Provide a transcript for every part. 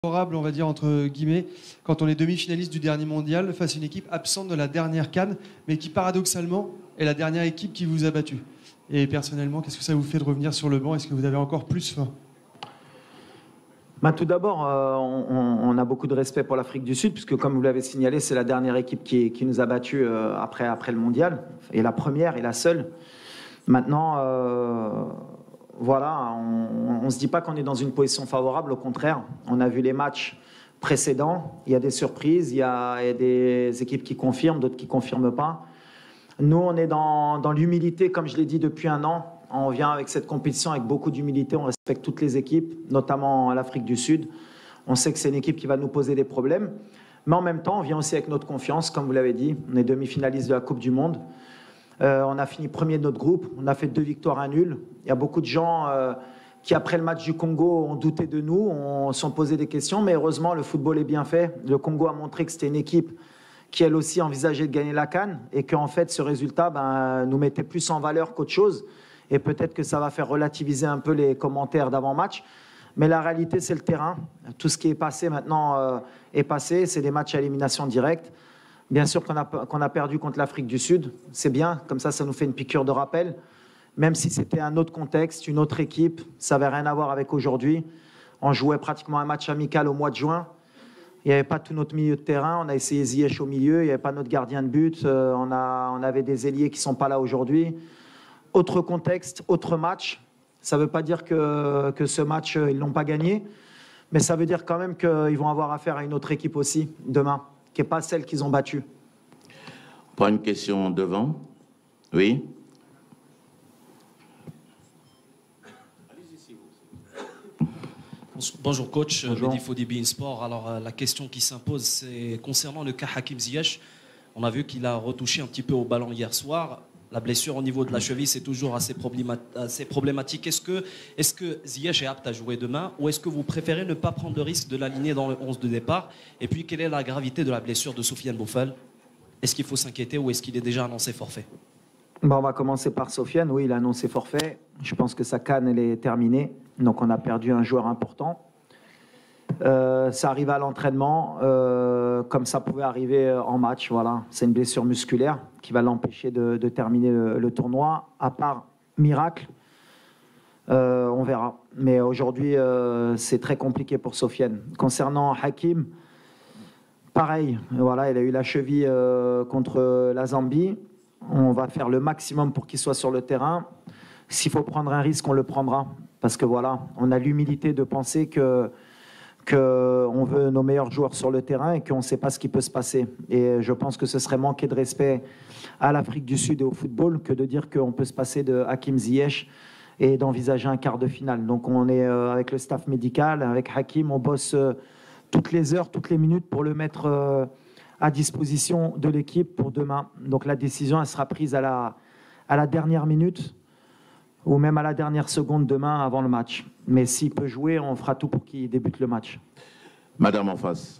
favorable, on va dire entre guillemets, quand on est demi-finaliste du dernier mondial face à une équipe absente de la dernière CAN, mais qui paradoxalement est la dernière équipe qui vous a battu. Et personnellement, qu'est-ce que ça vous fait de revenir sur le banc? Est-ce que vous avez encore plus faim? Tout d'abord, on a beaucoup de respect pour l'Afrique du Sud, puisque comme vous l'avez signalé, c'est la dernière équipe qui nous a battus après le mondial, et la première et la seule. Maintenant, voilà, on ne se dit pas qu'on est dans une position favorable, au contraire. On a vu les matchs précédents, il y a des surprises, il y a des équipes qui confirment, d'autres qui ne confirment pas. Nous, on est dans l'humilité, comme je l'ai dit depuis un an. On vient avec cette compétition avec beaucoup d'humilité, on respecte toutes les équipes, notamment l'Afrique du Sud. On sait que c'est une équipe qui va nous poser des problèmes, mais en même temps, on vient aussi avec notre confiance, comme vous l'avez dit. On est demi-finaliste de la Coupe du Monde. On a fini premier de notre groupe, on a fait 2 victoires, 1 nul. Il y a beaucoup de gens qui, après le match du Congo, ont douté de nous, ont sont posé des questions, mais heureusement, le football est bien fait. Le Congo a montré que c'était une équipe qui, elle aussi, envisageait de gagner la CAN et qu'en fait, ce résultat nous mettait plus en valeur qu'autre chose. Et peut-être que ça va faire relativiser un peu les commentaires d'avant-match. Mais la réalité, c'est le terrain. Tout ce qui est passé maintenant est passé. C'est des matchs à élimination directe. Bien sûr qu'on a perdu contre l'Afrique du Sud. C'est bien, comme ça nous fait une piqûre de rappel. Même si c'était un autre contexte, une autre équipe, ça n'avait rien à voir avec aujourd'hui. On jouait pratiquement un match amical au mois de juin. Il n'y avait pas tout notre milieu de terrain. On a essayé Ziyech au milieu. Il n'y avait pas notre gardien de but. On avait des ailiers qui ne sont pas là aujourd'hui. Autre contexte, autre match. Ça ne veut pas dire que ce match, ils ne l'ont pas gagné. Mais ça veut dire quand même qu'ils vont avoir affaire à une autre équipe aussi, demain, qui n'est pas celle qu'ils ont battue. On prend une question devant. Oui. Bonjour coach, Bonjour. Mehdi Fodibine Sport. Alors la question qui s'impose, c'est concernant le cas Hakim Ziyech. On a vu qu'il a retouché un petit peu au ballon hier soir. La blessure au niveau de la cheville, c'est toujours assez problématique. Est-ce que Ziyech est apte à jouer demain, ou est-ce que vous préférez ne pas prendre le risque de l'aligner dans le 11 de départ? Et puis, quelle est la gravité de la blessure de Sofiane Boufal? Est-ce qu'il faut s'inquiéter ou est-ce qu'il est déjà annoncé forfait? On va commencer par Sofiane. Oui, il a annoncé forfait. Je pense que sa CAN, elle est terminée. Donc, on a perdu un joueur important. Ça arrive à l'entraînement, comme ça pouvait arriver en match. Voilà. C'est une blessure musculaire qui va l'empêcher de terminer le tournoi. À part miracle, on verra. Mais aujourd'hui, c'est très compliqué pour Sofiane. Concernant Hakim, pareil. Voilà, il a eu la cheville contre la Zambie. On va faire le maximum pour qu'il soit sur le terrain. S'il faut prendre un risque, on le prendra. Parce que voilà, on a l'humilité de penser qu'on veut nos meilleurs joueurs sur le terrain et qu'on ne sait pas ce qui peut se passer. Et je pense que ce serait manquer de respect à l'Afrique du Sud et au football que de dire qu'on peut se passer de Hakim Ziyech et d'envisager un quart de finale. Donc on est avec le staff médical, avec Hakim, on bosse toutes les heures, toutes les minutes pour le mettre à disposition de l'équipe pour demain. Donc la décision, elle sera prise à la dernière minute ou même à la dernière seconde demain avant le match. Mais s'il peut jouer, on fera tout pour qu'il débute le match. Madame en face,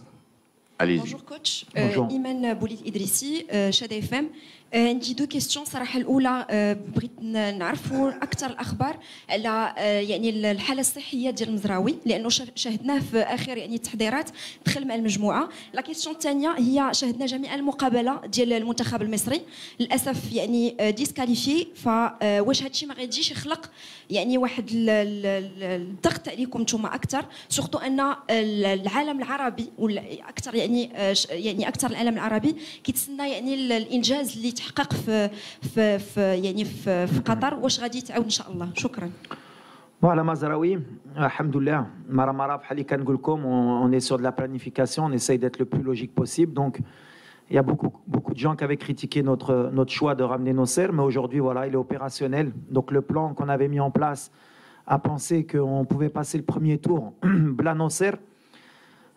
allez-y. Bonjour coach. Bonjour. إيمان بوليد إدريسي شادي اف ام. عندي دو كيستيون صراحه. الاولى بغيت نعرفوا اكثر الاخبار على يعني الحاله الصحيه ديال المزراوي، لانه شاهدناه في اخر يعني التحضيرات دخل مع المجموعه. لا كيستيون الثانيه هي شاهدنا جميع المقابله ديال المنتخب المصري، للاسف يعني ديسكاليفي. فواش هادشي ما غاديش يخلق يعني واحد الضغط عليكم نتوما اكثر، سورتو ان العالم العربي ولا اكثر يعني اكثر العالم العربي كيتسنى يعني الانجاز اللي تحقق في قطر. واش غادي تعاود ان شاء الله؟ شكرا. Voilà, Mazraoui, alhamdoulilah, Maramara, Halikan Gulkom, on est sur de la planification, on essaye d'être le plus logique possible. Donc, il y a beaucoup de gens qui avaient critiqué notre choix de ramener Nosser, mais aujourd'hui, voilà, il est opérationnel. Donc, le plan qu'on avait mis en place à penser qu'on pouvait passer le premier tour, Bla Nosser,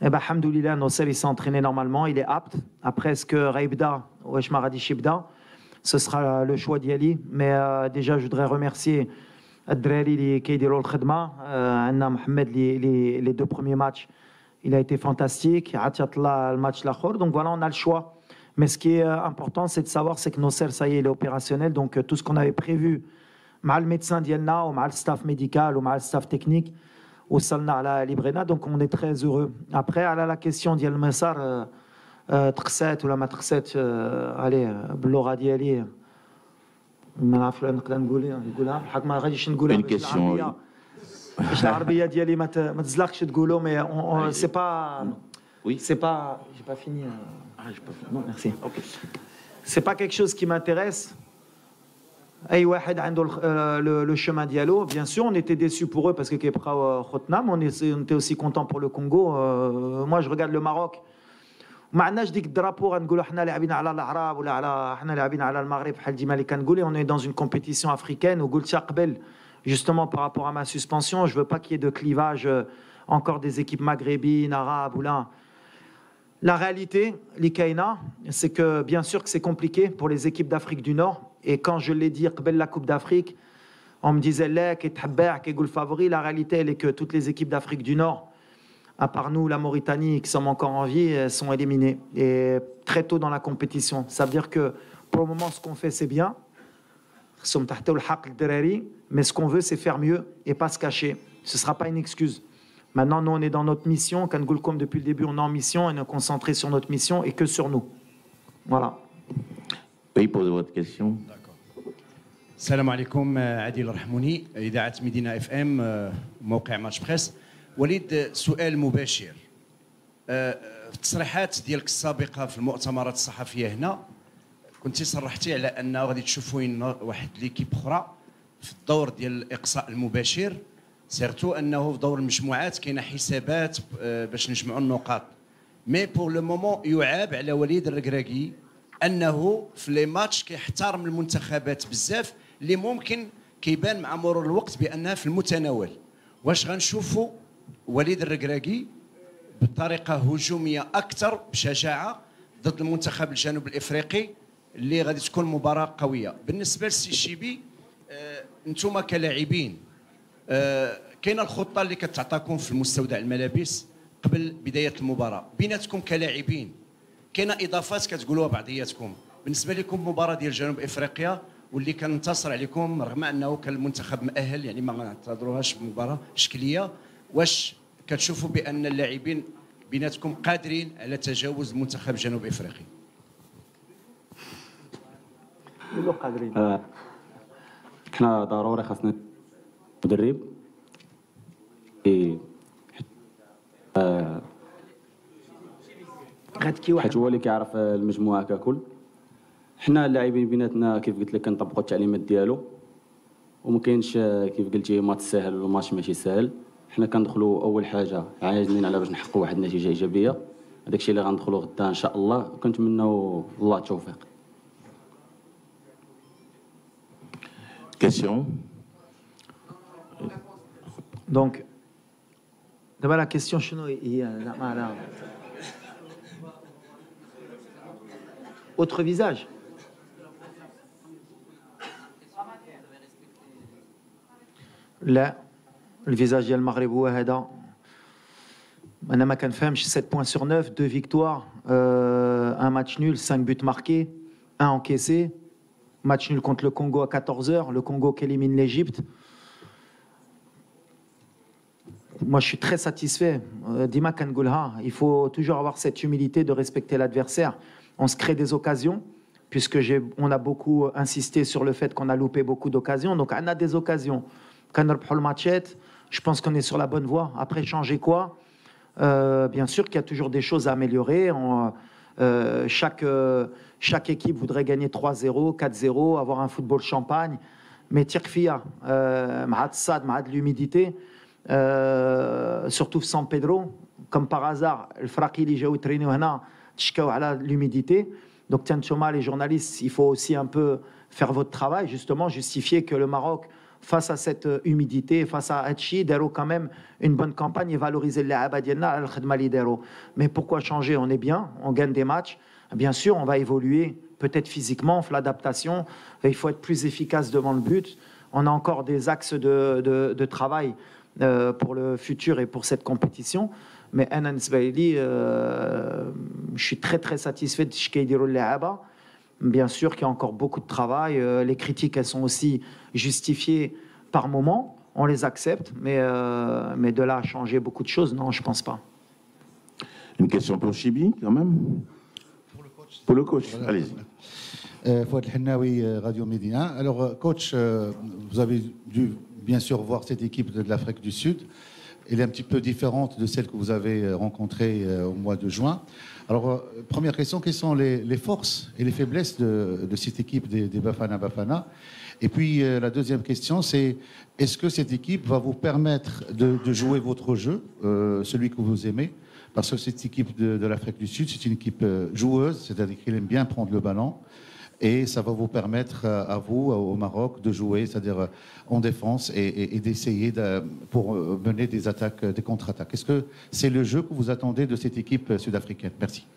eh ben, alhamdoulilah, Nosser, il s'est entraîné normalement, il est apte. Après, est-ce que Raibda ou Eshmaradi Shibda, ce sera le choix d'Yali. Mais déjà, je voudrais remercier Adrali qui dit l'Khedma, Anna Mohamed, les 2 premiers matchs. Il a été fantastique. Atiatla, le match l'Akhor. Donc voilà, on a le choix. Mais ce qui est important, c'est de savoir, c'est que Nosser, ça y est, il est opérationnel. Donc tout ce qu'on avait prévu, mal le médecin d'Yelna, ou mal le staff médical, ou mal le staff technique, وصلنا على ليبرينا دونك اون تري زورو ابري على لا كيسيون ديال المسار تقسات ولا ما تقسات عليه باللغه ديالي ما نعرف نقدر نقولها بحال ما غاديش نقولها بالعربيه باش العربيه ديالي ما تزلقش تقولوا مي سي با سي با جي با فيني non merci c'est pas quelque chose qui m'intéresse. اي واحد عنده le chemin dialogue. Bien sûr, on était déçus pour eux parce que كيبقاو خوتنا. On était aussi content pour le Congo. Moi, je regarde le Maroc. ما عندناش ديك الدرابو غنقولوا حنا لاعبين على العرب ولا على حنا لاعبين على المغرب بحال ديما اللي كنقول. On est dans une compétition africaine وقلتها قبل justement par rapport à ma suspension, je veux pas qu'il y ait de clivage encore des équipes maghrébines, arabes ou là. La réalité, l'Ikaina, c'est que bien sûr que c'est compliqué pour les équipes d'Afrique du Nord. Et quand je l'ai dit, la Coupe d'Afrique, on me disait le favori. La réalité, elle est que toutes les équipes d'Afrique du Nord, à part nous, la Mauritanie, qui sommes encore en vie, elles sont éliminées. Et très tôt dans la compétition. Ça veut dire que pour le moment, ce qu'on fait, c'est bien. Mais ce qu'on veut, c'est faire mieux et pas se cacher. Ce ne sera pas une excuse. Maintenant, nous, on est dans notre mission. Comme depuis le début, on est en mission et on est concentré sur notre mission et que sur nous. Voilà. Oui, posez votre question. D'accord. Salam alaikum, Adil Rahmouni, إذاعة مدينة FM, موقع ماتش بريس. وليد سؤال مباشر. في التصريحات ديالك السابقة في المؤتمرات الصحفية هنا كنتي صرحتي على أن غادي تشوفوا واحد ليكيب أخرى في الدور ديال الإقصاء المباشر. سيرتو انه في دور المجموعات كاينه حسابات باش نجمعوا النقاط. مي بور لو مومون يعاب على وليد الركراكي انه في لي ماتش كيحترم المنتخبات بزاف اللي ممكن كيبان مع مرور الوقت بانها في المتناول. واش غنشوفوا وليد الركراكي بطريقه هجوميه اكثر بشجاعه ضد المنتخب الجنوب الافريقي اللي غادي تكون مباراه قويه؟ بالنسبه للسي شيبي انتم كلاعبين كاينه الخطه اللي كتعطاكم في المستودع الملابس قبل بدايه المباراه بيناتكم كلاعبين، كاينه اضافات كتقولوها بعضياتكم بالنسبه لكم مباراه ديال جنوب افريقيا واللي كننتصر عليكم رغم انه كان المنتخب مؤهل، يعني ما غنعتبروهاش بمباراه شكليه. واش كتشوفوا بان اللاعبين بيناتكم قادرين على تجاوز المنتخب جنوب افريقي؟ قادرين. حنا ضروري خاصنا مدرب حيت هو اللي كيعرف المجموعه ككل. حنا اللاعبين بيناتنا كيف قلت لك كنطبقوا التعليمات ديالو وما كاينش كيف قلتي ماتش ساهل ولا ماتش ماشي ساهل. حنا كندخلوا اول حاجه عاجزين على باش نحققوا واحد النتيجه ايجابيه. هذاك الشيء اللي غندخلوا غدا ان شاء الله وكنتمنوا الله التوفيق. Question. Donc, d'abord la question, autre visage. Là, le visage ديال المغرب هو هذا. أنا ما كنفهمش 7 points sur 9, 2 victoires, un match nul, 5 buts marqués, 1 encaissé. Match nul contre le Congo à 14h, le Congo qui élimine l'Égypte. Moi, je suis très satisfait. Dima Kangoulha, il faut toujours avoir cette humilité de respecter l'adversaire. On se crée des occasions, puisque on a beaucoup insisté sur le fait qu'on a loupé beaucoup d'occasions. Donc, on a des occasions. Je pense qu'on est sur la bonne voie. Après, changer quoi? Bien sûr qu'il y a toujours des choses à améliorer. Chaque équipe voudrait gagner 3-0, 4-0, avoir un football champagne. Mais Tirkfia, de l'humidité, surtout San Pedro, comme par hasard, le Fraki, l'humidité. Donc, les journalistes, il faut aussi un peu faire votre travail, justement, justifier que le Maroc, face à cette humidité, face à Hachi, Dero quand même une bonne campagne et valoriser les Abadienna al-Khadma Lidero. Mais pourquoi changer? On est bien, on gagne des matchs. Bien sûr, on va évoluer, peut-être physiquement, l'adaptation. Il faut être plus efficace devant le but. On a encore des axes de travail pour le futur et pour cette compétition. Mais Anan Sbaili, je suis très très satisfait de ce qu'il dit Léaba. Bien sûr qu'il y a encore beaucoup de travail. Les critiques, elles sont aussi justifiées par moment. on les accepte, mais de là à changer beaucoup de choses, non, je ne pense pas. Une question pour Chibi, quand même. Pour le coach, voilà. Allez-y. Fouad Hennaoui, Radio Médina. Alors, coach, vous avez dû bien sûr voir cette équipe de l'Afrique du Sud. Elle est un petit peu différente de celle que vous avez rencontrée au mois de juin. Alors, première question, quelles sont les forces et les faiblesses de cette équipe des Bafana Bafana? Et puis, la deuxième question, c'est est-ce que cette équipe va vous permettre de jouer votre jeu, celui que vous aimez? Parce que cette équipe de l'Afrique du Sud, c'est une équipe joueuse, c'est-à-dire qu'elle aime bien prendre le ballon. Et ça va vous permettre à vous, au Maroc, de jouer, c'est-à-dire en défense et d'essayer pour mener des attaques, des contre-attaques. Est-ce que c'est le jeu que vous attendez de cette équipe sud-africaine? Merci.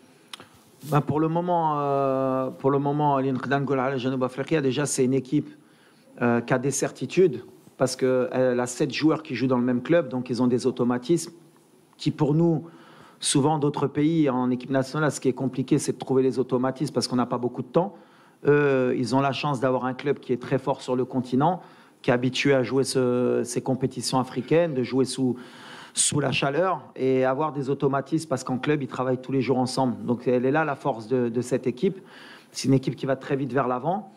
Ben pour le moment, déjà c'est une équipe qui a des certitudes parce qu'elle a 7 joueurs qui jouent dans le même club, donc ils ont des automatismes qui pour nous, souvent d'autres pays en équipe nationale, ce qui est compliqué, c'est de trouver les automatismes parce qu'on n'a pas beaucoup de temps. Eux, ils ont la chance d'avoir un club qui est très fort sur le continent, qui est habitué à jouer ces compétitions africaines, de jouer sous la chaleur et avoir des automatismes parce qu'en club, ils travaillent tous les jours ensemble. Donc, elle est là la force de cette équipe. C'est une équipe qui va très vite vers l'avant,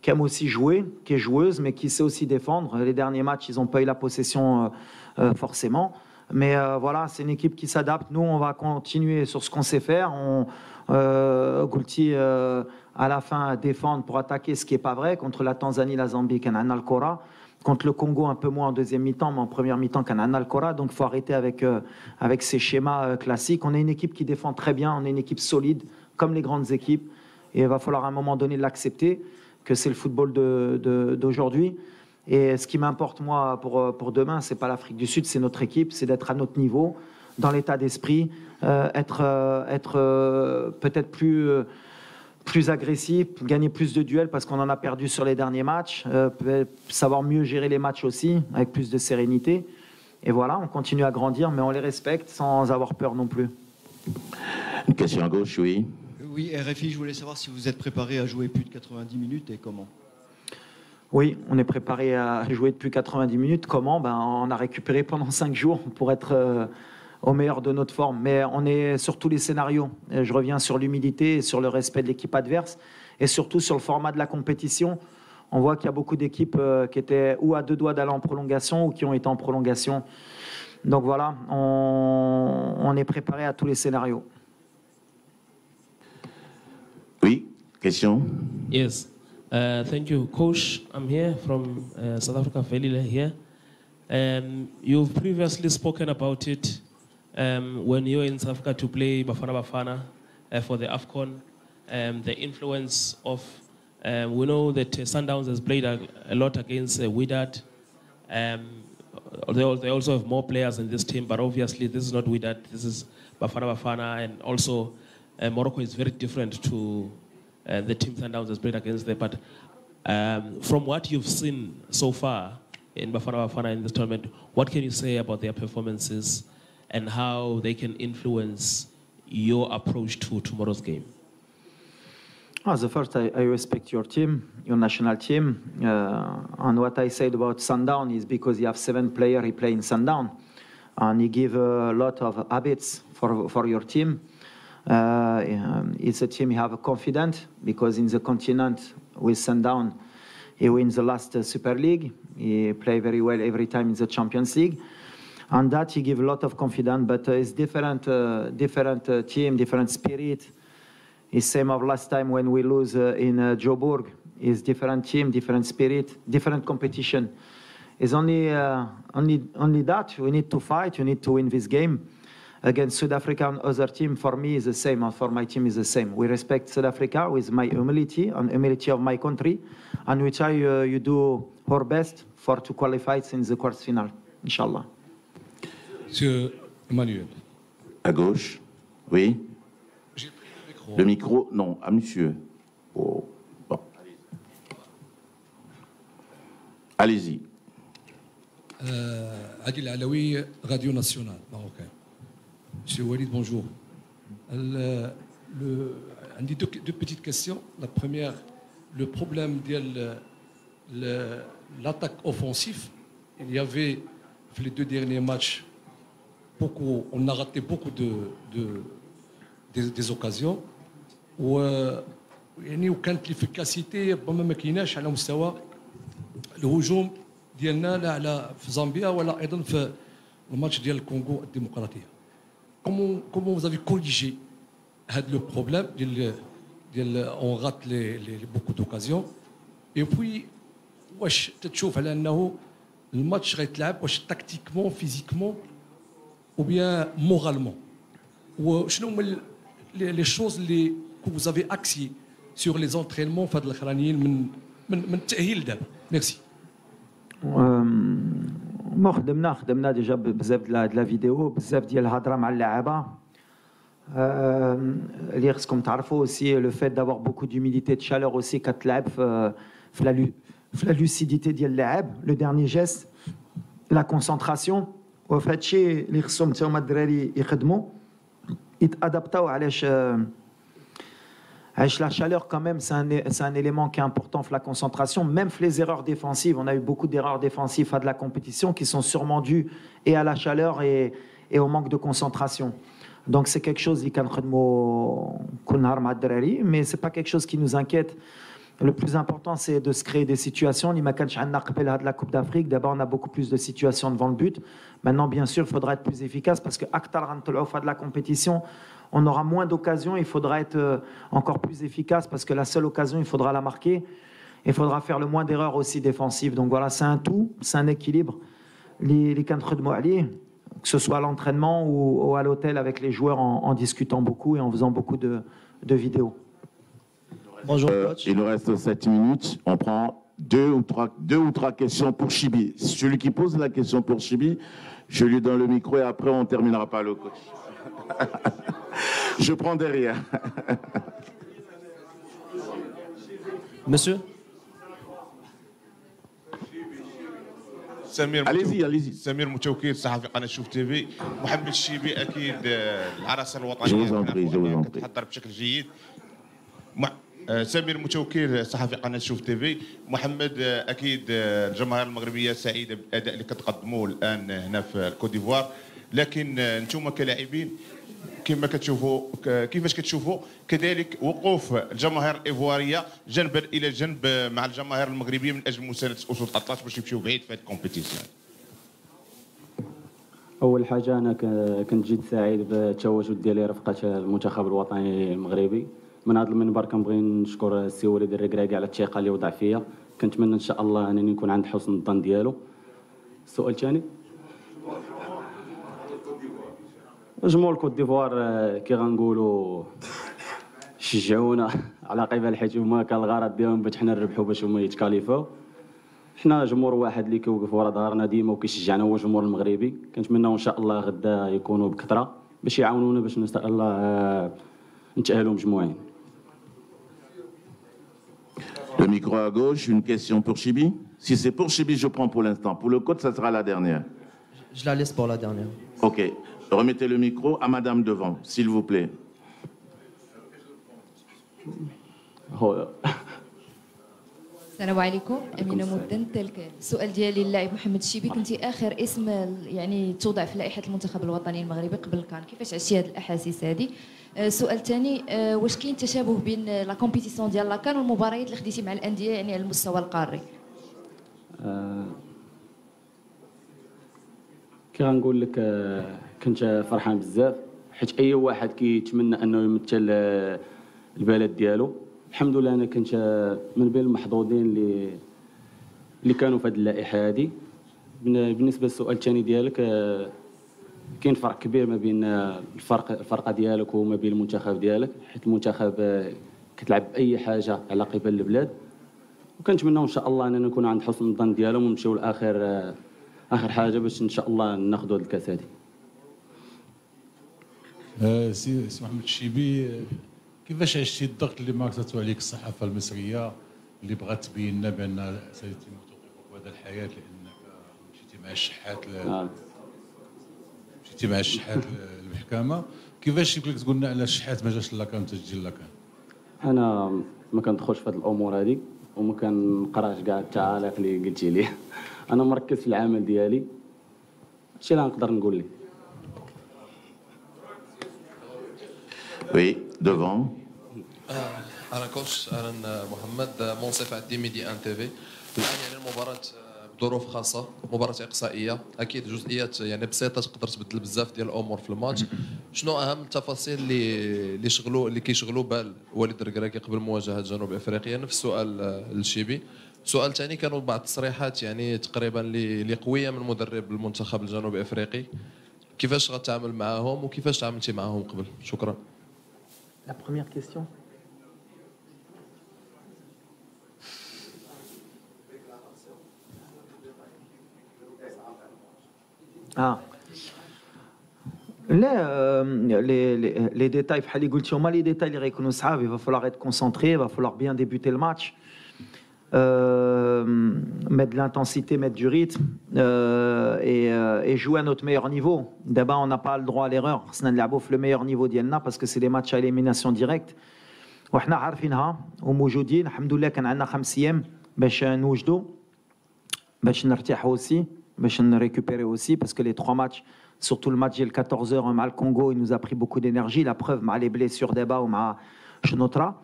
qui aime aussi jouer, qui est joueuse, mais qui sait aussi défendre. Les derniers matchs, ils n'ont pas eu la possession forcément. Mais voilà, c'est une équipe qui s'adapte. Nous, on va continuer sur ce qu'on sait faire. Goulti, à la fin, défendre pour attaquer, ce qui n'est pas vrai. Contre la Tanzanie, la Zambie, qu'on a un Alcora. Contre le Congo, un peu moins en deuxième mi-temps, mais en première mi-temps, qu'on a un Alcora. Donc, il faut arrêter avec ces schémas classiques. On est une équipe qui défend très bien. On est une équipe solide, comme les grandes équipes. Et il va falloir à un moment donné l'accepter, que c'est le football d'aujourd'hui. Et ce qui m'importe, moi, pour demain, ce n'est pas l'Afrique du Sud, c'est notre équipe, c'est d'être à notre niveau, dans l'état d'esprit, être peut-être plus agressif, gagner plus de duels parce qu'on en a perdu sur les derniers matchs, savoir mieux gérer les matchs aussi, avec plus de sérénité. Et voilà, on continue à grandir, mais on les respecte sans avoir peur non plus. Une question à gauche, oui. Oui, RFI, je voulais savoir si vous êtes préparé à jouer plus de 90 minutes et comment. Oui, on est préparé à jouer depuis 90 minutes. Comment? On a récupéré pendant 5 jours pour être au meilleur de notre forme. Mais on est sur tous les scénarios. Et je reviens sur l'humilité, sur le respect de l'équipe adverse et surtout sur le format de la compétition. On voit qu'il y a beaucoup d'équipes qui étaient ou à 2 doigts d'aller en prolongation ou qui ont été en prolongation. Donc voilà, on est préparé à tous les scénarios. Oui, question? Yes. Thank you, Coach. I'm here from South Africa, Velile here. You've previously spoken about it when you were in South Africa to play Bafana Bafana for the AFCON. The influence of, we know that Sundowns has played a lot against Wydad. They also have more players in this team, but obviously this is not Wydad, this is Bafana Bafana, and also Morocco is very different to the team Sundowns has played against them. But from what you've seen so far in Bafana Bafana in this tournament, what can you say about their performances and how they can influence your approach to tomorrow's game? The first, I respect your team, your national team. And what I said about Sundown is because you have 7 players he play in Sundown. And he give a lot of habits for your team. It's a team you have confidence because in the continent with Sundown, he wins the last Super League. He play very well every time in the Champions League. And that he give a lot of confidence, but it's different team, different spirit. It's same of last time when we lose in Joburg. It's different team, different spirit, different competition. It's only that we need to fight. You need to win this game. Against South Africa and other team, for me, is the same, and for my team is the same. We respect South Africa with my humility and humility of my country, and we try you do our best to qualify in the quarterfinal, Inch'Allah. Monsieur Emmanuel. À gauche, oui. Le micro, non, à monsieur. Oh. Bon. Allez-y. Adil Alaoui, Radio Nationale, marocain. Monsieur Walid, bonjour. J'ai deux petites questions. La première, le problème de l'attaque offensive il y avait, les 2 derniers matchs, on a raté beaucoup des occasions. يعني وكانت الافكاسيتي ربما ما كايناش على مستوى الهجوم ديالنا لا على في زامبيا ولا ايضا في الماتش ديال الكونغو الديمقراطيه. Comment vous avez corrigé le problème on rate beaucoup d'occasions et puis واش تتشوف على انه الماتش غيتلعب واش تاكتيكمون فيزيكمون ou bien moralement وشنو هما les choses que vous avez axées sur les entraînements في هاد الاخرانيين من التاهيل دابا. ميرسي. خدمنا ديجا بزاف د لا فيديو بزاف ديال الهضره مع اللاعبه اللي خصكم تعرفوا aussi le fait d'avoir beaucoup d'humidité de chaleur aussi كتلعب في la lucidité ديال اللاعب le dernier geste la concentration وفي هادشي اللي خصهم حتى هما الدراري يخدموا يتادابتاو علاش la chaleur, quand même, c'est un élément qui est important pour la concentration. Même les erreurs défensives, on a eu beaucoup d'erreurs défensives à de la compétition qui sont sûrement dues et à la chaleur et au manque de concentration. Donc c'est quelque chose qui mais c'est pas quelque chose qui nous inquiète. Le plus important, c'est de se créer des situations. De la Coupe d'Afrique, d'abord, on a beaucoup plus de situations devant le but. Maintenant, bien sûr, il faudra être plus efficace parce que de la compétition, on aura moins d'occasions. Il faudra être encore plus efficace parce que la seule occasion, il faudra la marquer. Il faudra faire le moins d'erreurs aussi défensives. Donc voilà, c'est un tout, c'est un équilibre. Que ce soit à l'entraînement ou à l'hôtel avec les joueurs en discutant beaucoup et en faisant beaucoup de vidéos. Bonjour, coach. Il nous reste 7 minutes. On prend deux ou trois questions pour Chibi. Celui qui pose la question pour Chibi, je lui donne le micro et après on terminera par le coach. Je prends derrière. Monsieur. allez-y. سمير متوكل صحفي قناه شوف تي في. محمد الشيبي اكيد العرصه الوطنيه كتحضر بشكل جيد. سمير متوكل صحفي قناه شوف تي في. محمد اكيد الجماهير المغربيه سعيده بالاداء اللي كتقدموه الان هنا في الكوت ديفوار، لكن انتم كلاعبين كما كتشوفوا كيفاش كتشوفوا كذلك وقوف الجماهير الايفواريه جنبا الى جنب مع الجماهير المغربيه من اجل مسانده اسود الاطلس باش يمشيو بعيد في هذه الكومبيتيسيون. اول حاجه انا كنت جد سعيد بالتواجد ديالي رفقه المنتخب الوطني المغربي. من هذا المنبر كنبغي نشكر السي وليد الركراكي على الثقه اللي وضع فيا. كنتمنى ان شاء الله انني نكون عند حسن الظن ديالو. السؤال الثاني جمهور الكوت ديفوار كي غنقولوا شجعونا على قبل حيت هما كان الغرض ديالهم باش حنا نربحوا باش هما يتكاليفاو. حنا جمهور واحد اللي كيوقف ورا ظهرنا ديما وكيشجعنا هو الجمهور المغربي. كنتمناو ان شاء الله غدا يكونوا بكثره باش يعاونونا باش ان شاء الله نتاهلوا مجموعين. Le micro à gauche, une question pour Chibi. Si c'est pour Chibi, je prends pour l'instant. Pour le coach, ça sera la dernière. Je la laisse pour la dernière. Ok. Remettez le micro à madame devant, s'il vous plaît. السلام عليكم. أمينة مدن تلك. السؤال ديالي للاعب محمد الشيبي، كنتي آخر اسم يعني توضع في لائحة المنتخب الوطني المغربي قبل كان، كيفاش عشتي هذه الأحاسيس هذه؟ السؤال الثاني، واش كاين تشابه بين لا كومبيتيسيون ديال لاكان والمباريات اللي خديتي مع الأندية يعني على المستوى القاري؟ كي غنقول لك كنت فرحان بزاف حيت اي واحد كيتمنى انه يمثل البلد ديالو. الحمد لله انا كنت من بين المحظوظين اللي كانوا في هذه اللائحه هذه. بالنسبه للسؤال الثاني ديالك، كاين فرق كبير ما بين الفرقه ديالك وما بين المنتخب ديالك، حيت المنتخب كتلعب اي حاجه على قبل البلاد، وكنتمنى ان شاء الله اننا نكون عند حسن الظن ديالهم ونمشيو لاخر حاجه باش ان شاء الله ناخذوا هذا الكاس هذه. سي محمد الشيبي، كيفاش عشتي الضغط اللي مارستو عليك الصحافه المصريه اللي بغات تبين لنا بان سيتم توقيفك هذا الحياه لانك مشيتي مع الشحات للمحكمه؟ كيفاش يمكن لك تقول لنا على الشحات ما جاش لاكان تسجيل لاكان؟ انا ما كندخلش في هذه الامور هذه، وما كنقراش كاع التعاليق اللي قلتي لي. انا مركز في العمل ديالي، هادشي اللي نقدر نقول لك. وي دوفون. انا كوتش، انا محمد منصف على دي ميدي ان تي في. الان يعني المباراه بظروف خاصه، مباراه اقصائيه، اكيد جزئيات يعني بسيطه تقدر تبدل بزاف ديال الامور في الماتش. شنو اهم التفاصيل اللي كيشغلوا بال وليد الركراكي قبل مواجهه جنوب افريقيا؟ نفس السؤال للشيبي. السؤال الثاني، كانوا بعض التصريحات يعني تقريبا اللي قويه من مدرب المنتخب الجنوبي افريقي، كيفاش غتعامل معاهم وكيفاش تعاملتي معاهم قبل؟ شكرا. La première question. Ah. Les détails, les détails, il va falloir être concentré, il va falloir bien débuter le match, mettre de l'intensité, mettre du rythme et jouer à notre meilleur niveau. D'abord, on n'a pas le droit à l'erreur. On a le meilleur niveau d'Yelna parce que c'est des matchs à élimination directe. وحنا عارفينها وموجودين الحمد لله. كان عندنا 5 ايام باش نوجدوا، باش نرتاحوا aussi, باش récupérer aussi, parce que les 3 matchs, surtout le match de 14h مع الكونغو, il nous a pris beaucoup d'énergie. La preuve مع les blessures d'Eba ومع شنوطرا.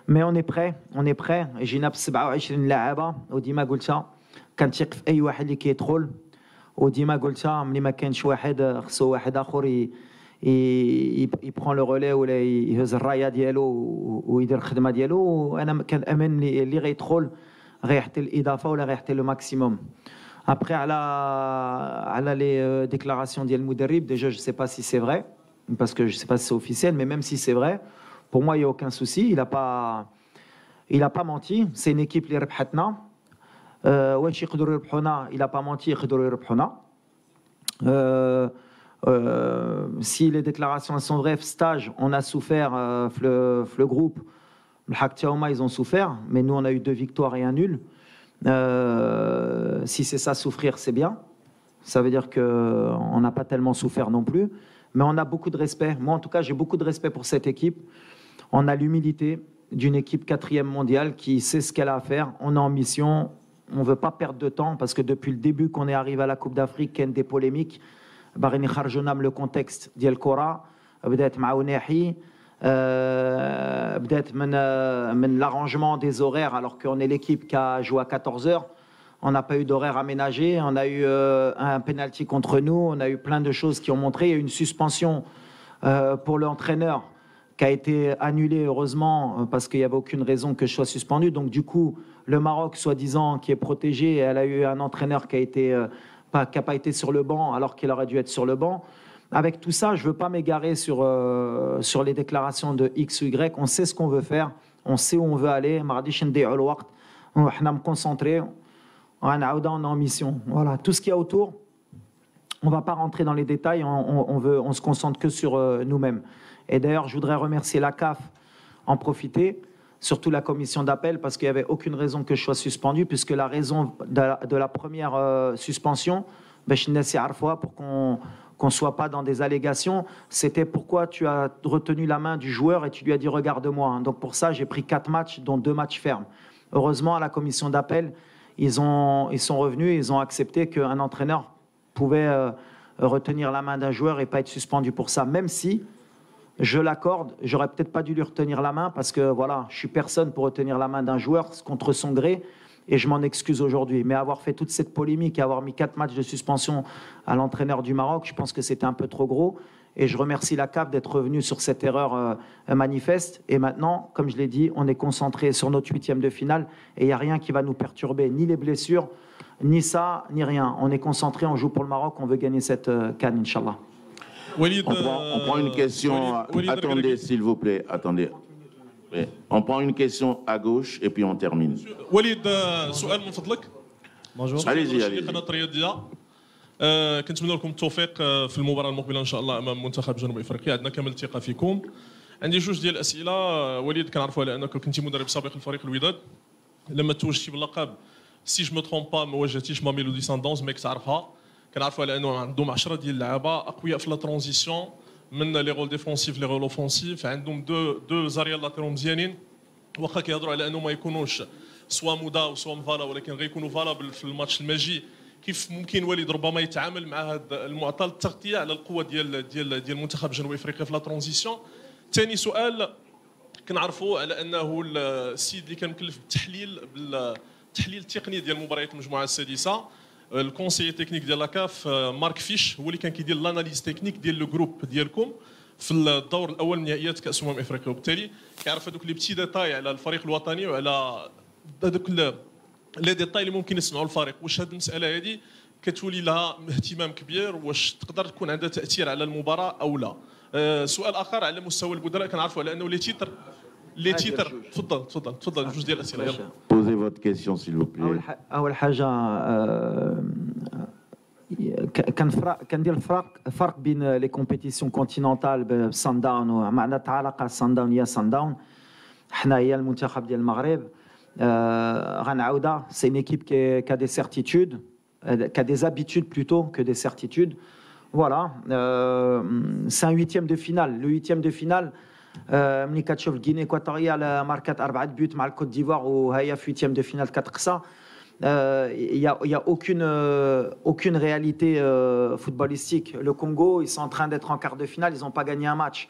Mais on est prêt. جينا ب 27 لاعبه وديما قلتها كنثق في اي واحد اللي كيدخل، وديما قلتها ملي ما كانش واحد خصو واحد اخر يبرون لو رولي ولا يهز الرايه ديالو ويدير الخدمه ديالو. وانا كنامن اللي غيدخل غيحطي الاضافه ولا غيحطي لو ماكسيموم. Après, à les déclarations d'El Moudarib, déjà, je ne sais pas si c'est vrai, parce que je ne sais pas si c'est officiel, mais même si c'est vrai, pour moi, il n'y a aucun souci. Il n'a pas menti. C'est une équipe qui rebhatna. Il n'a pas menti, si les déclarations sont vraies, stage, on a souffert, le groupe, le Haktiaoma, ils ont souffert, mais nous, on a eu 2 victoires et 1 nul. Si c'est ça, souffrir, c'est bien. Ça veut dire qu'on n'a pas tellement souffert non plus. Mais on a beaucoup de respect. Moi, en tout cas, j'ai beaucoup de respect pour cette équipe. On a l'humilité d'une équipe 4e mondiale qui sait ce qu'elle a à faire. On est en mission. On ne veut pas perdre de temps parce que depuis le début qu'on est arrivé à la Coupe d'Afrique, il y a des polémiques. Le contexte d'El Kora, peut-être Maounehi. Peut-être l'arrangement des horaires, alors qu'on est l'équipe qui a joué à 14h. On n'a pas eu d'horaire aménagé. On a eu un penalty contre nous. On a eu plein de choses qui ont montré. Il y a eu une suspension pour l'entraîneur qui a été annulée, heureusement, parce qu'il n'y avait aucune raison que je sois suspendu. Donc, du coup, le Maroc, soi-disant, qui est protégé, elle a eu un entraîneur qui n'a pas été sur le banc alors qu'il aurait dû être sur le banc. Avec tout ça, je ne veux pas m'égarer sur les déclarations de X ou Y. On sait ce qu'on veut faire, on sait où on veut aller. On est concentré, on est en mission. Voilà, tout ce qu'il y a autour, on ne va pas rentrer dans les détails, on se concentre que sur nous-mêmes. Et d'ailleurs, je voudrais remercier la CAF, en profiter, surtout la commission d'appel, parce qu'il n'y avait aucune raison que je sois suspendu, puisque la raison de la première suspension, pour qu'on ne soit pas dans des allégations, c'était pourquoi tu as retenu la main du joueur et tu lui as dit regarde-moi. Donc pour ça, j'ai pris 4 matchs, dont 2 matchs fermes. Heureusement, à la commission d'appel, ils sont revenus et ils ont accepté qu'un entraîneur pouvait retenir la main d'un joueur et pas être suspendu pour ça. Même si, je l'accorde, j'aurais peut-être pas dû lui retenir la main parce que voilà, je suis personne pour retenir la main d'un joueur contre son gré. Et je m'en excuse aujourd'hui. Mais avoir fait toute cette polémique et avoir mis 4 matchs de suspension à l'entraîneur du Maroc, je pense que c'était un peu trop gros. Et je remercie la CAF d'être revenue sur cette erreur manifeste. Et maintenant, comme je l'ai dit, on est concentré sur notre 8e de finale. Et il n'y a rien qui va nous perturber, ni les blessures, ni ça, ni rien. On est concentré, on joue pour le Maroc, on veut gagner cette CAN, Inch'Allah. On prend une question. Attendez, s'il vous plaît, attendez. On prend une question à gauche et puis on termine. وليد سؤال من فضلك. Bonjour. Allez-y. قناة الرياضية. كنتمنى لكم التوفيق في المباراة المقبلة إن شاء الله أمام منتخب جنوب أفريقيا. عندنا كامل الثقة فيكم. عندي 2 ديال الأسئلة. وليد كنعرفوا على أنك كنتي مدرب سابق لفريق الوداد. لما توجتي باللقب سي جو مو ترومب با ما واجهتيش ماميلودي ساندونز ميك تعرفها. كنعرفوا على أنه عندهم 10 ديال اللعابة أقوياء في لا ترانزيسيون. من لي رول ديفونسيف لي رول اوفونسيف عندهم دو زاريال لاتيرو مزيانين واخا كيهضروا على انه ما يكونوش سوا مودا وسوا مفالا ولكن غيكونوا فالابل في الماتش الماجي، كيف ممكن وليد ربما يتعامل مع هذا المعطى التغطيه على القوه ديال منتخب جنوب افريقيا في لا ترانزيسيون. ثاني سؤال، كنعرفوا على انه السيد اللي كان مكلف بالتحليل التقني ديال مباريات المجموعه السادسه، الكونسيي تكنيك ديال لاكاف مارك فيش، هو اللي كان كيدير الاناليز تكنيك ديال لو جروب ديالكم في الدور الاول من نهائيات كاس افريقيا، وبالتالي كيعرف هذوك لي بتي ديتاي على الفريق الوطني وعلى هذوك لي ديتاي اللي ممكن يصنعوا الفريق. واش هذه المساله هذه كتولي لها اهتمام كبير؟ واش تقدر تكون عندها تاثير على المباراه او لا؟ سؤال اخر على مستوى البدلاء، كنعرفوا على انه لي تيتر تفضل جوج ديال الاسئله يلا. بوزي فوت كيسيون سيل فو بلي. اول حاجه كندير فرق بين لي كومبيتيسيون كونتينونتال بسان داون ومعناتها علاقه سان داون هي سان داون، حنا هي المنتخب ديال المغرب. غنعاودها، سي une équipe qui a des certitudes, qui a des habitudes plutôt que des certitudes. Voilà, c'est un huitième de finale. Le huitième de finale, ملي كتشوف Guinée équatoriale ماركات 4 buts مع الكوت ديفوار وهي في huitième de finale كتقصى. Il y a aucune réalité footballistique. Le Congo, ils sont en train d'être en quart de finale, ils n'ont pas gagné un match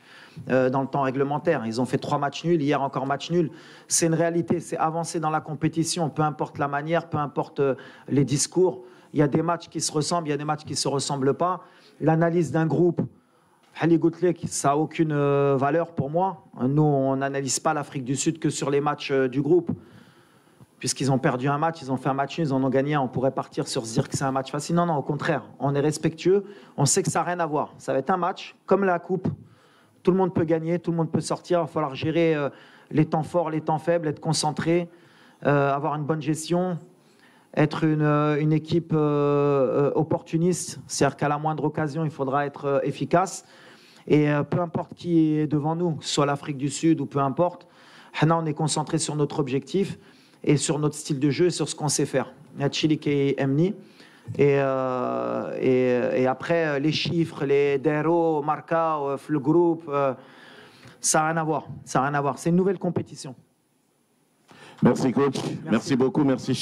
dans le temps réglementaire. Ils ont fait 3 matchs nuls, hier encore match nul. C'est une réalité, c'est avancer dans la compétition, peu importe la manière, peu importe les discours. Il y a des matchs qui se ressemblent, il y a des matchs qui ne se ressemblent pas. L'analyse d'un groupe, ça n'a aucune valeur pour moi. Nous, on n'analyse pas l'Afrique du Sud que sur les matchs du groupe. Puisqu'ils ont perdu un match, ils ont fait un match nul, ils en ont gagné un, on pourrait partir sur se dire que c'est un match facile. Non, non, au contraire, on est respectueux, on sait que ça n'a rien à voir. Ça va être un match, comme la coupe, tout le monde peut gagner, tout le monde peut sortir, il va falloir gérer les temps forts, les temps faibles, être concentré, avoir une bonne gestion, être une équipe opportuniste, c'est-à-dire qu'à la moindre occasion, il faudra être efficace. Et peu importe qui est devant nous, que ce soit l'Afrique du Sud ou peu importe, on est concentré sur notre objectif et sur notre style de jeu et sur ce qu'on sait faire. Et après, les chiffres, les déros, marca, le groupe, ça n'a rien à voir. Ça n'a rien à voir. C'est une nouvelle compétition. Merci coach. Merci beaucoup. Merci.